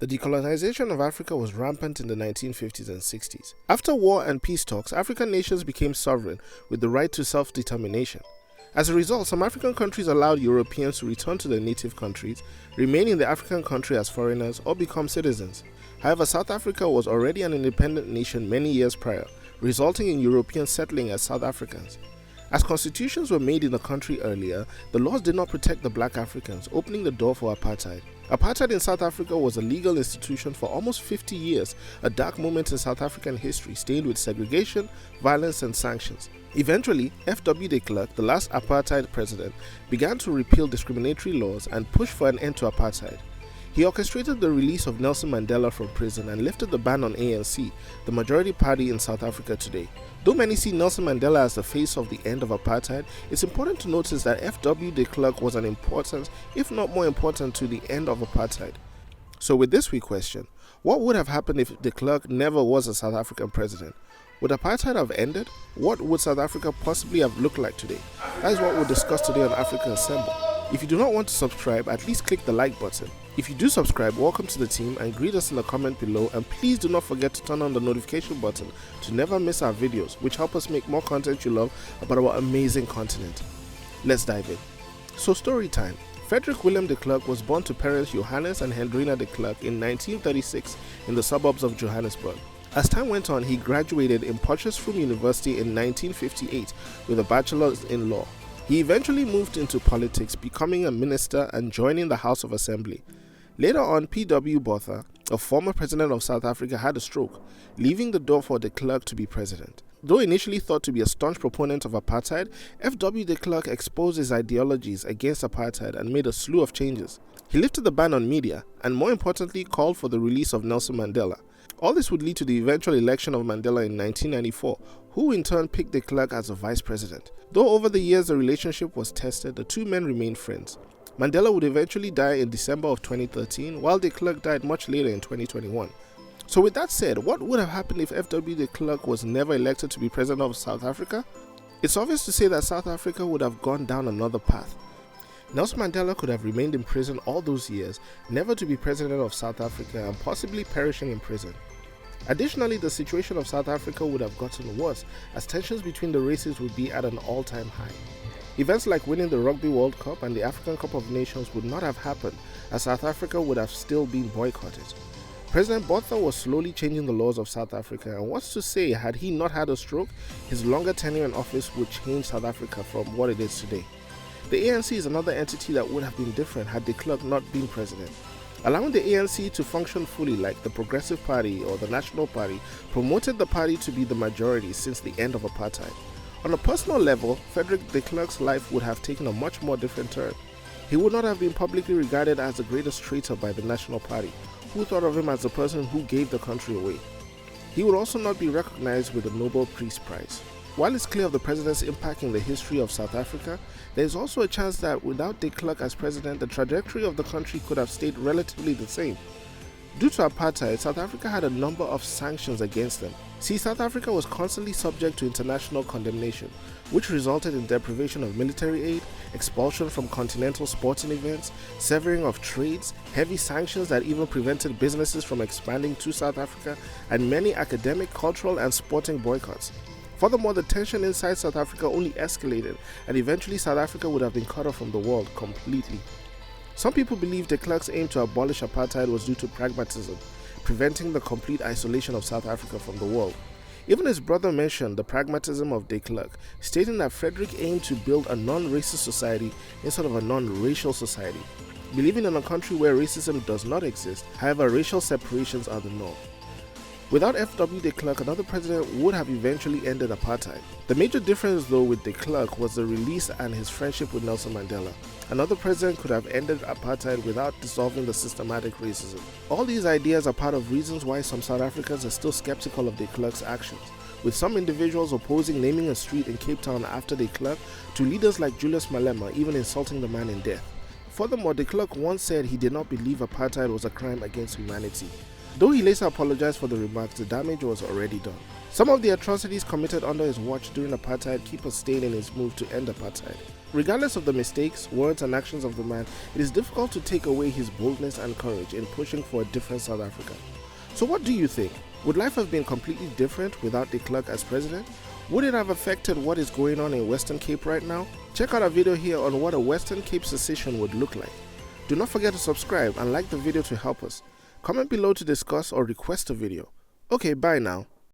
The decolonization of Africa was rampant in the 1950s and 60s. After war and peace talks, African nations became sovereign with the right to self-determination. As a result, some African countries allowed Europeans to return to their native countries, remain in the African country as foreigners, or become citizens. However, South Africa was already an independent nation many years prior, resulting in Europeans settling as South Africans. As constitutions were made in the country earlier, the laws did not protect the black Africans, opening the door for apartheid. Apartheid in South Africa was a legal institution for almost 50 years, a dark moment in South African history stained with segregation, violence, and sanctions. Eventually, FW De Klerk, the last apartheid president, began to repeal discriminatory laws and push for an end to apartheid. He orchestrated the release of Nelson Mandela from prison and lifted the ban on ANC, the majority party in South Africa today. Though many see Nelson Mandela as the face of the end of apartheid, it's important to notice that FW De Klerk was an important, if not more important, to the end of apartheid. So with this week's question, what would have happened if De Klerk never was a South African president? Would apartheid have ended? What would South Africa possibly have looked like today? That is what we'll discuss today on Africa Assemble. If you do not want to subscribe, at least click the like button. If you do subscribe, welcome to the team and greet us in the comment below, and please do not forget to turn on the notification button to never miss our videos, which help us make more content you love about our amazing continent. Let's dive in. So story time. Frederick William De Klerk was born to parents Johannes and Hendrina De Klerk in 1936 in the suburbs of Johannesburg. As time went on, he graduated in Potchefstroom University in 1958 with a bachelor's in law. He eventually moved into politics, becoming a minister and joining the House of Assembly. Later on, PW Botha, a former president of South Africa, had a stroke, leaving the door for De Klerk to be president. Though initially thought to be a staunch proponent of apartheid, FW De Klerk exposed his ideologies against apartheid and made a slew of changes. He lifted the ban on media and, more importantly, called for the release of Nelson Mandela. All this would lead to the eventual election of Mandela in 1994, who in turn picked De Klerk as a vice president. Though over the years the relationship was tested, the two men remained friends. Mandela would eventually die in December of 2013, while De Klerk died much later in 2021. So with that said, what would have happened if FW De Klerk was never elected to be president of South Africa? It's obvious to say that South Africa would have gone down another path. Nelson Mandela could have remained in prison all those years, never to be president of South Africa and possibly perishing in prison. Additionally, the situation of South Africa would have gotten worse as tensions between the races would be at an all-time high. Events like winning the Rugby World Cup and the African Cup of Nations would not have happened, as South Africa would have still been boycotted. President Botha was slowly changing the laws of South Africa, and what's to say, had he not had a stroke, his longer tenure in office would change South Africa from what it is today. The ANC is another entity that would have been different had De Klerk not been president. Allowing the ANC to function fully like the Progressive Party or the National Party promoted the party to be the majority since the end of apartheid. On a personal level, Frederick De Klerk's life would have taken a much more different turn. He would not have been publicly regarded as the greatest traitor by the National Party, who thought of him as the person who gave the country away. He would also not be recognized with the Nobel Peace Prize. While it's clear of the president's impact in the history of South Africa, there is also a chance that without De Klerk as president, the trajectory of the country could have stayed relatively the same. Due to apartheid, South Africa had a number of sanctions against them. See, South Africa was constantly subject to international condemnation, which resulted in deprivation of military aid, expulsion from continental sporting events, severing of trades, heavy sanctions that even prevented businesses from expanding to South Africa, and many academic, cultural, and sporting boycotts. Furthermore, the tension inside South Africa only escalated, and eventually South Africa would have been cut off from the world completely. Some people believe De Klerk's aim to abolish apartheid was due to pragmatism, preventing the complete isolation of South Africa from the world. Even his brother mentioned the pragmatism of De Klerk, stating that Frederick aimed to build a non-racist society instead of a non-racial society, believing in a country where racism does not exist. However, racial separations are the norm. Without FW De Klerk, another president would have eventually ended apartheid. The major difference though with De Klerk was the release and his friendship with Nelson Mandela. Another president could have ended apartheid without dissolving the systematic racism. All these ideas are part of reasons why some South Africans are still skeptical of De Klerk's actions, with some individuals opposing naming a street in Cape Town after De Klerk, to leaders like Julius Malema even insulting the man in death. Furthermore, De Klerk once said he did not believe apartheid was a crime against humanity. Though he later apologized for the remarks, the damage was already done. Some of the atrocities committed under his watch during apartheid keep a stain in his move to end apartheid. Regardless of the mistakes, words and actions of the man, it is difficult to take away his boldness and courage in pushing for a different South Africa. So what do you think? Would life have been completely different without De Klerk as president? Would it have affected what is going on in Western Cape right now? Check out our video here on what a Western Cape secession would look like. Do not forget to subscribe and like the video to help us. Comment below to discuss or request a video. Okay, bye now.